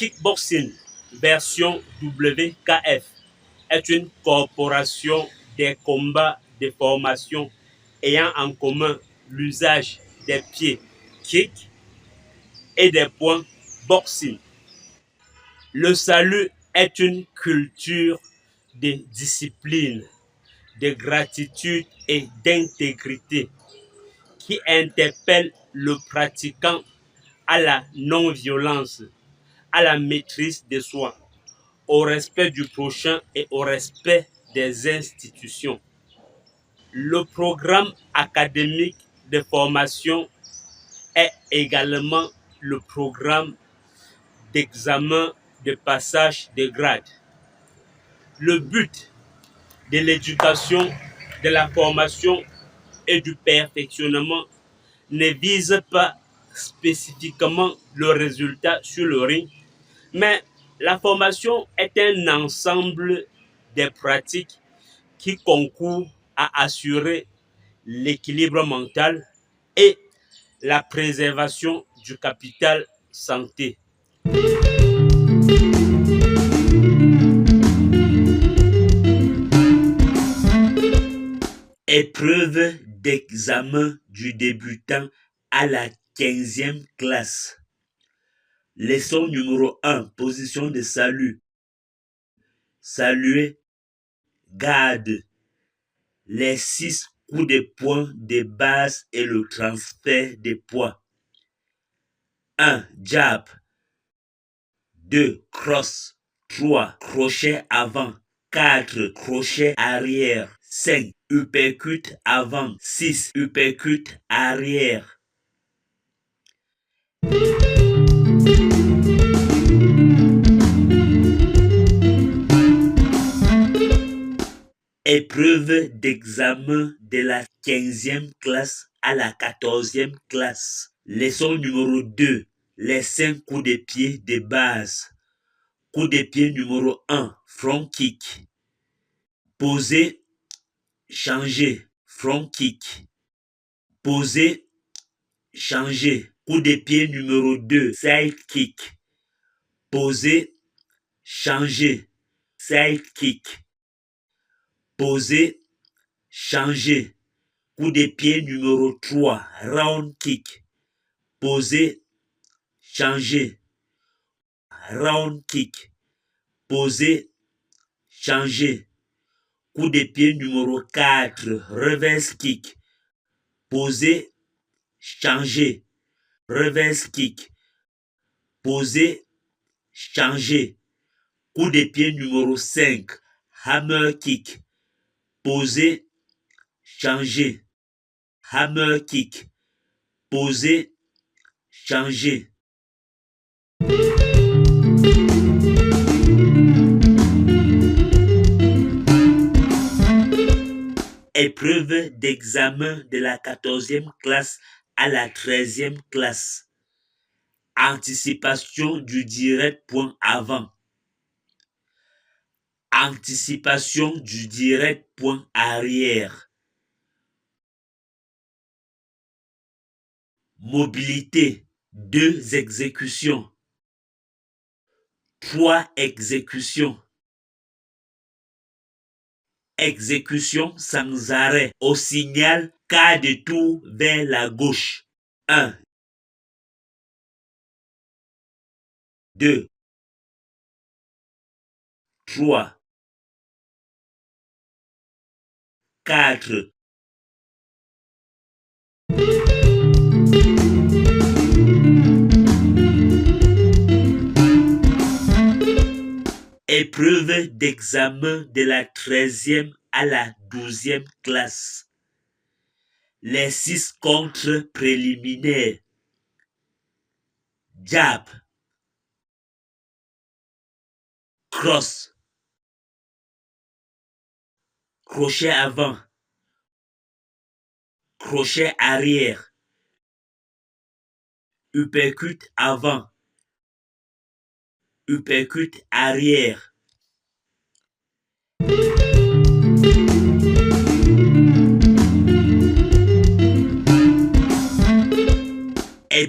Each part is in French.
Kickboxing version WKF est une corporation des combats de formation ayant en commun l'usage des pieds kick et des poings boxing. Le salut est une culture de discipline, de gratitude et d'intégrité qui interpelle le pratiquant à la non-violence, à la maîtrise de soi, au respect du prochain et au respect des institutions. Le programme académique de formation est également le programme d'examen de passage de grade. Le but de l'éducation, de la formation et du perfectionnement ne vise pas spécifiquement le résultat sur le ring, mais la formation est un ensemble de pratiques qui concourent à assurer l'équilibre mental et la préservation du capital santé. Épreuve d'examen du débutant à la 15e classe. Leçon numéro 1, position de salut. Saluer, garde. Les 6 coups de poing de base et le transfert de poids. 1. Jab. 2. Cross. 3. Crochet avant. 4. Crochet arrière. 5. Uppercut avant. 6. Uppercut arrière. Épreuve d'examen de la 15e classe à la 14e classe. Leçon numéro 2. Les 5 coups de pied de base. Coup de pied numéro 1. Front kick. Poser, changer. Front kick. Poser, changer. Coup de pied numéro 2. Side kick. Poser, changer. Side kick. Poser, changer. Coup de pied numéro 3. Round kick. Poser, changer. Round kick. Poser, changer. Coup de pied numéro 4. Reverse kick. Poser, changer. Reverse kick. Poser, changer. Coup de pied numéro 5. Hammer kick. Poser, changer. Hammer kick. Poser, changer. Épreuve d'examen de la 14e classe à la 13e classe. Anticipation du direct point avant. Anticipation du direct point arrière. Mobilité, 2 exécutions. 3 exécutions. Exécution sans arrêt au signal quart de tour vers la gauche. 1. 2. 3. 4. Épreuve d'examen de la 13e à la 12e classe. Les 6 contres préliminaires. Jab. Cross. Crochet avant. Crochet arrière. Uppercut avant. Uppercut arrière.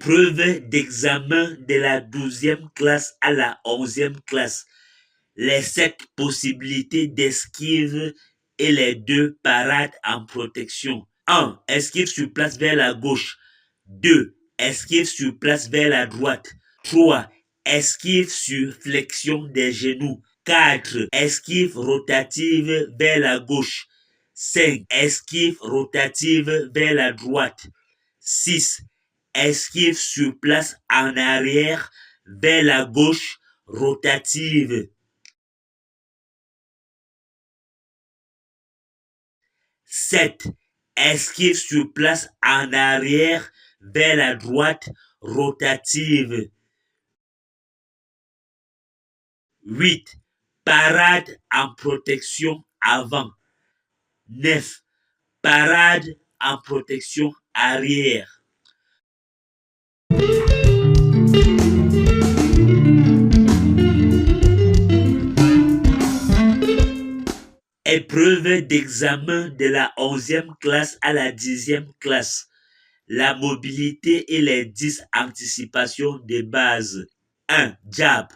Épreuve d'examen de la 12e classe à la 11e classe. Les 7 possibilités d'esquive et les 2 parades en protection. 1. Esquive sur place vers la gauche. 2. Esquive sur place vers la droite. 3. Esquive sur flexion des genoux. 4. Esquive rotative vers la gauche. 5. Esquive rotative vers la droite. 6. Esquive sur place en arrière vers la gauche rotative. 7. Esquive sur place en arrière vers la droite rotative. 8. Parade en protection avant. 9. Parade en protection arrière. Épreuve d'examen de la 11e classe à la 10e classe. La mobilité et les 10 anticipations de base. 1. Jab.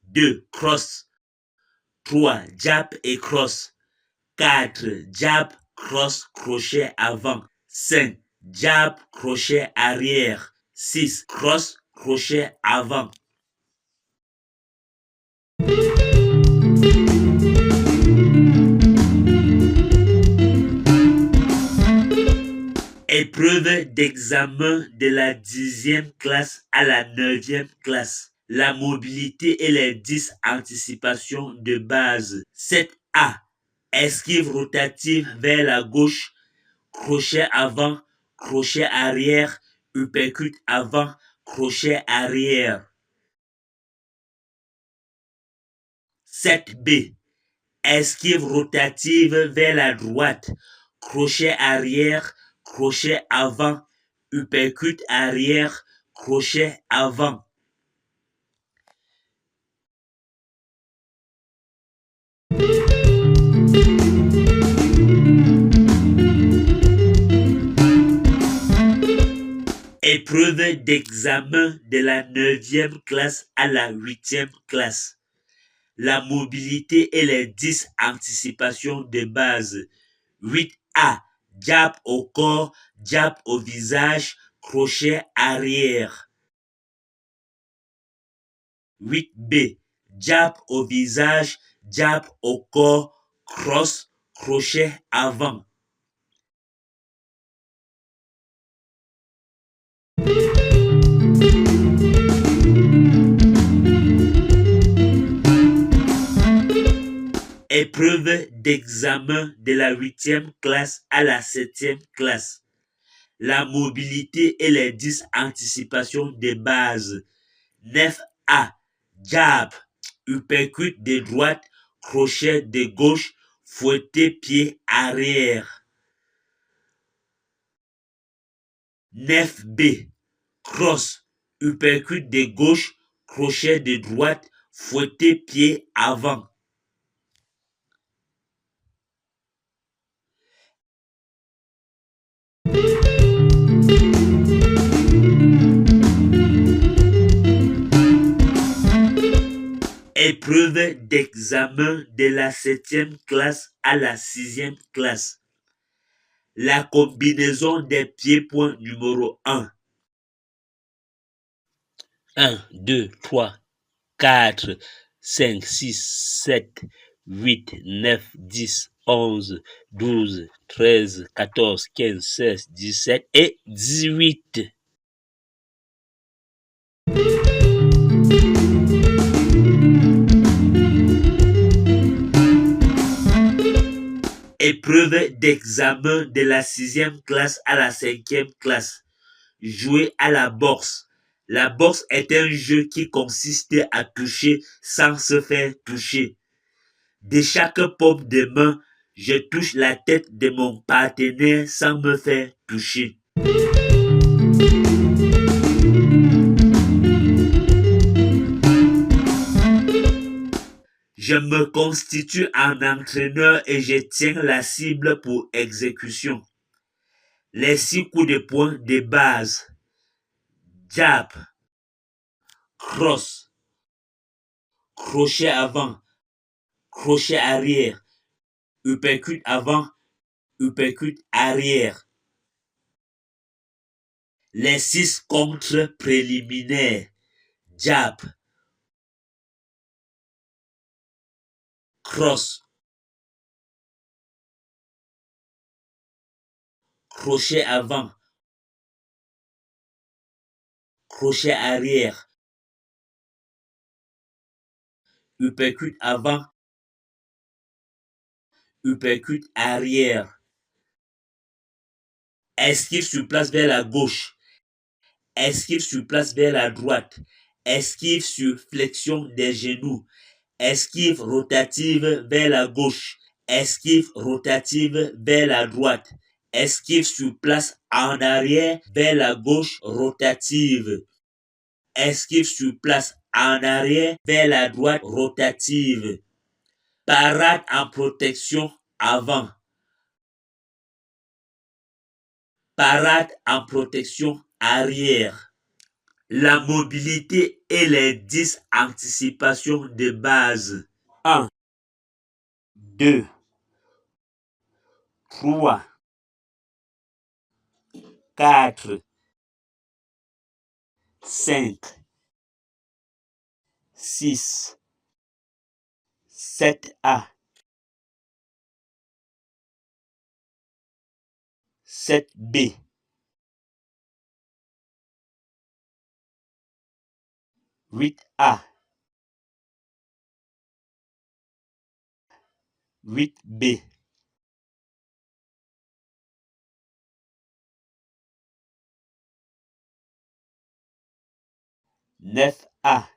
2. Cross. 3. Jab et cross. 4. Jab, cross, crochet avant. 5. Jab, crochet arrière. 6. Cross, crochet avant. Épreuve d'examen de la 10e classe à la 9e classe. La mobilité et les 10 anticipations de base. 7A. Esquive rotative vers la gauche, crochet avant, crochet arrière, uppercut avant, crochet arrière. 7B. Esquive rotative vers la droite, crochet arrière, crochet avant, uppercut arrière, crochet avant. Épreuve d'examen de la 9e classe à la 8e classe. La mobilité et les 10 anticipations de base. 8A. Jab au corps, jab au visage, crochet arrière. 8B. Jab au visage, jab au corps, cross, crochet avant. Épreuve d'examen de la 8e classe à la 7e classe. La mobilité et les 10 anticipations de base. 9A. Jab, uppercut de droite, crochet de gauche, fouetté pied arrière. 9B. Cross, uppercut de gauche, crochet de droite, fouetté pied avant. Épreuve d'examen de la 7e classe à la 6e classe. La combinaison des pieds-points numéro 1. 1, 2, 3, 4, 5, 6, 7, 8, 9, 10, 11, 12, 13, 14, 15, 16, 17 et 18. Épreuve d'examen de la 6e classe à la 5e classe. Jouer à la boxe. La boxe est un jeu qui consiste à toucher sans se faire toucher. De chaque paume de main, je touche la tête de mon partenaire sans me faire toucher. Je me constitue en entraîneur et je tiens la cible pour exécution. Les 6 coups de poing de base. Jab, cross, crochet avant, crochet arrière, uppercut avant, uppercut arrière. Les 6 contres préliminaires. Jab, cross, crochet avant, crochet arrière, uppercut avant, uppercut arrière. Esquive sur place vers la gauche, esquive sur place vers la droite, esquive sur flexion des genoux, esquive rotative vers la gauche, esquive rotative vers la droite, esquive sur place en arrière vers la gauche rotative, esquive sur place en arrière vers la droite rotative, parade en protection avant, parade en protection arrière. La mobilité et les 10 anticipations de base. 1, 2, 3, 4, 5, 6, 7A, 7B, 8A, 8B, 9A,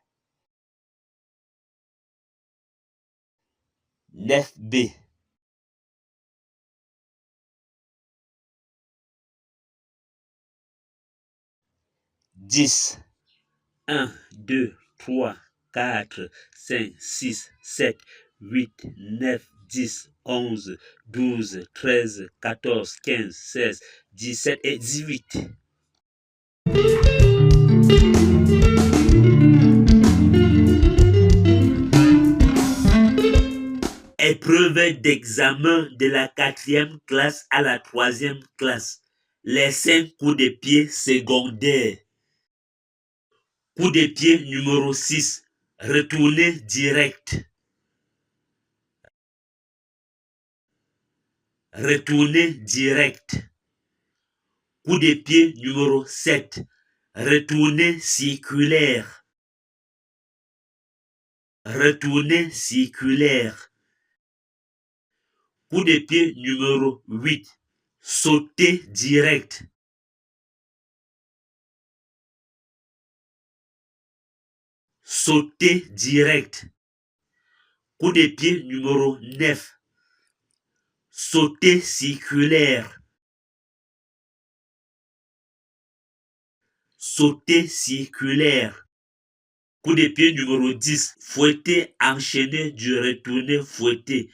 9B, 10. 1, 2, 3, 4, 5, 6, 7, 8, 9, 10, 11, 12, 13, 14, 15, 16, 17 et 18. Épreuve d'examen de la 4e classe à la 3e classe. Les 5 coups de pied secondaires. Coup de pied numéro 6. Retourner direct. Retourner direct. Coup de pied numéro 7. Retourner circulaire. Retourner circulaire. Coup de pied numéro 8. Sauter direct. Sauter direct. Coup de pied numéro 9. Sauter circulaire. Sauter circulaire. Coup de pied numéro 10. Fouetter enchaîné du retourné fouetter.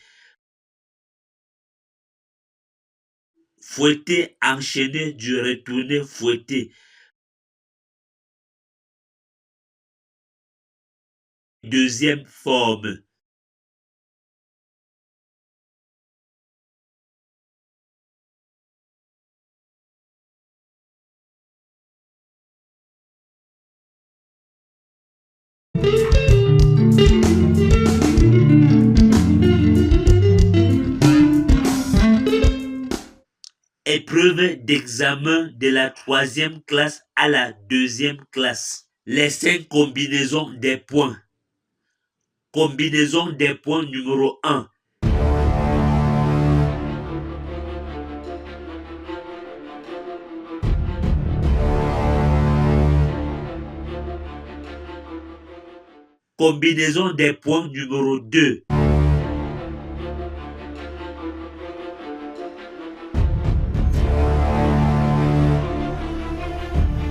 Fouetter enchaîné du retourné fouetter. Deuxième forme. Épreuve d'examen de la 3e classe à la 2e classe. Les 5 combinaisons des points. Combinaison des points numéro 1. Combinaison des points numéro 2.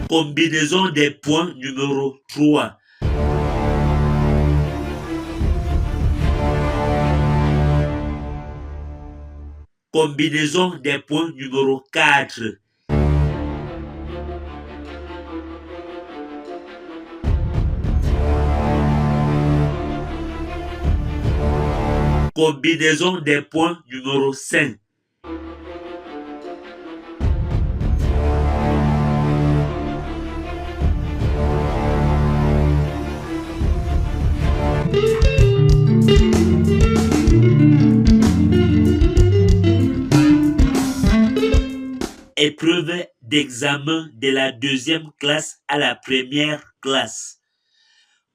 Combinaison des points numéro 3. Combinaison des points numéro 4. Combinaison des points numéro 5. Épreuve d'examen de la deuxième classe à la première classe.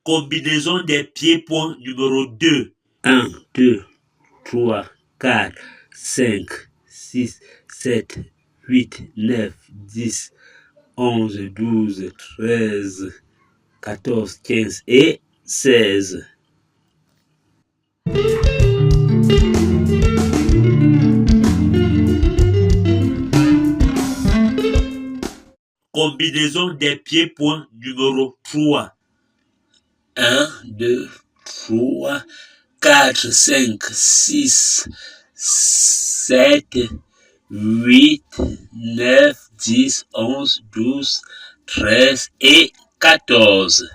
Combinaison des pieds-points numéro 2. 1, 2, 3, 4, 5, 6, 7, 8, 9, 10, 11, 12, 13, 14, 15 et 16. Combinaison des pieds-points numéro 3. 1, 2, 3, 4, 5, 6, 7, 8, 9, 10, 11, 12, 13 et 14.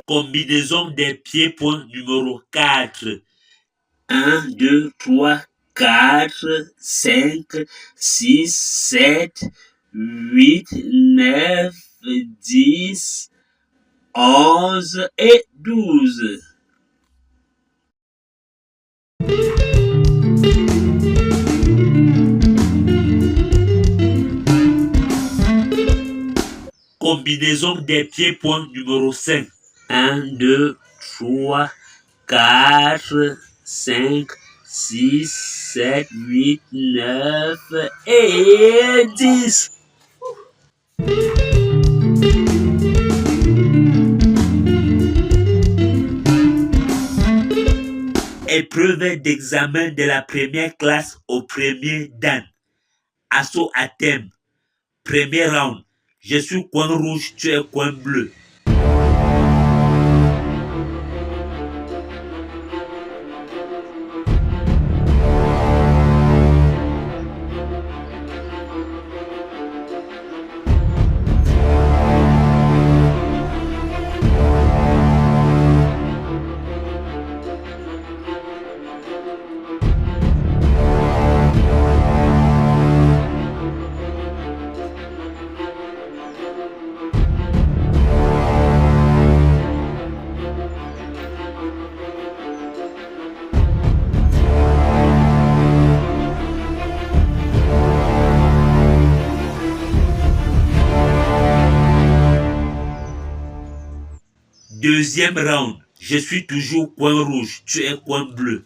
Combinaison des pieds-points numéro 4. 1, 2, 3, 4, 5, 6, 7, 8, 9, 10, 11 et 12. Combinaison des pieds-points numéro 5. 1, 2, 3, 4, 5, 6, 7, 8, 9 et 10. Épreuve d'examen de la première classe au premier dan. Assaut à thème. Premier round. Je suis coin rouge, tu es coin bleu. Deuxième round. Je suis toujours coin rouge, tu es coin bleu.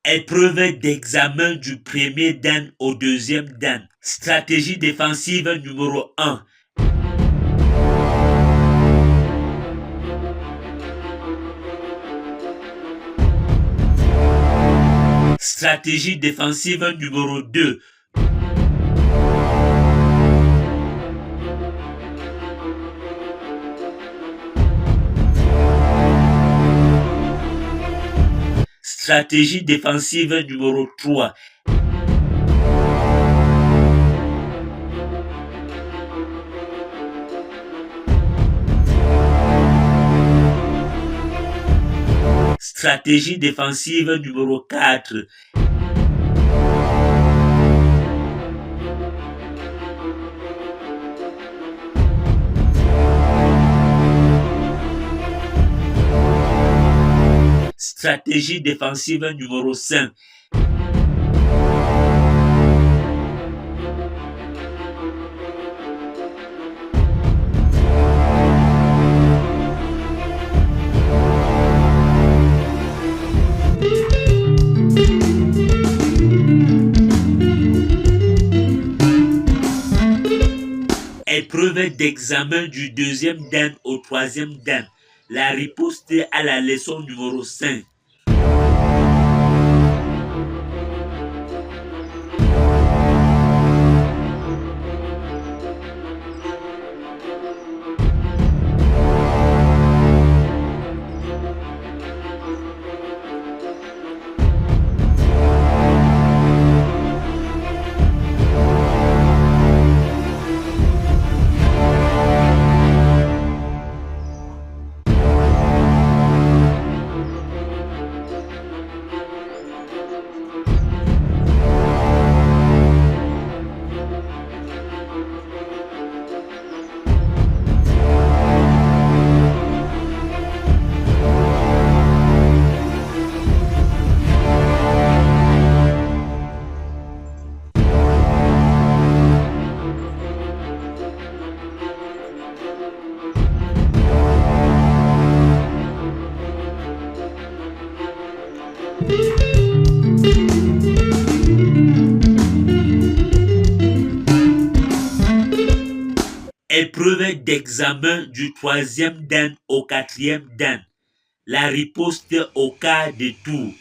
Épreuve d'examen du premier dan au deuxième dan. Stratégie défensive numéro 1. Stratégie défensive numéro 2. Stratégie défensive numéro 3. Stratégie défensive numéro 4. Stratégie défensive numéro 5. Épreuve d'examen du deuxième dan au troisième dan. La riposte à la leçon numéro 5. Épreuve d'examen du troisième dan au quatrième dan. La riposte au cas de tour.